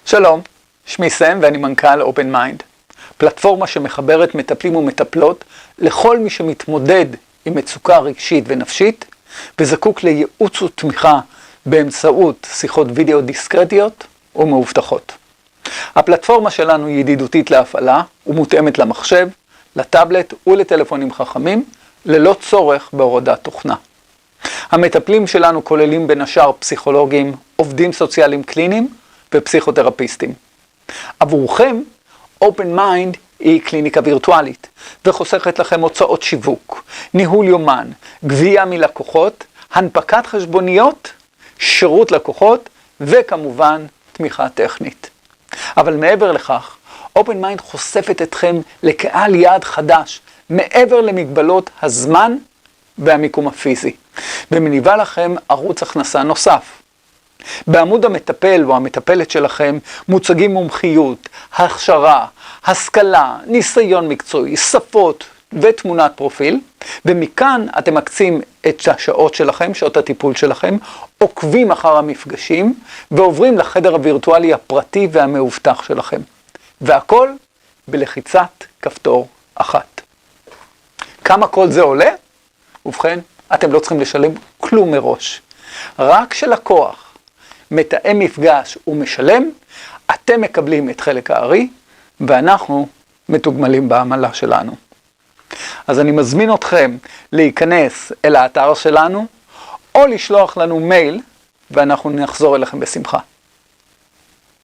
שלום, שמי סם ואני מנכ"ל OpenMind, פלטפורמה שמחברת מטפלים ומטפלות לכל מי שמתמודד עם מצוקה רגשית ונפשית וזקוק לייעוץ ותמיכה באמצעות שיחות וידאו דיסקרטיות ומאובטחות. הפלטפורמה שלנו היא ידידותית להפעלה ומותאמת למחשב, לטאבלט ולטלפונים חכמים ללא צורך בהורדת תוכנה. המטפלים שלנו כוללים בין השאר פסיכולוגים, עובדים סוציאליים קליניים ופסיכותרפיסטים. עבורכם, OpenMind היא קליניקה וירטואלית וחוסכת לכם הוצאות שיווק, ניהול יומן, גבייה מלקוחות, הנפקת חשבוניות, שירות לקוחות וכמובן תמיכה טכנית. אבל מעבר לכך, OpenMind חושפת אתכם לקהל יעד חדש מעבר למגבלות הזמן והמיקום הפיזי, ומניבה לכם ערוץ הכנסה נוסף. בעמוד המטפל או המטפלת שלכם מוצגים מומחיות, הכשרה, השכלה, ניסיון מקצועי, שפות ותמונת פרופיל, ומכאן אתם מקצים את השעות שלכם, שעות הטיפול שלכם, עוקבים אחר המפגשים ועוברים לחדר הווירטואלי הפרטי והמאובטח שלכם. והכל בלחיצת כפתור אחת. כמה כל זה עולה? ובכן, אתם לא צריכים לשלם כלום מראש. רק שלקוח מתאם מפגש ומשלם, אתם מקבלים את חלק הארי, ואנחנו מתוגמלים בעמלה שלנו. אז אני מזמין אתכם להיכנס אל האתר שלנו, או לשלוח לנו מייל, ואנחנו נחזור אליכם בשמחה.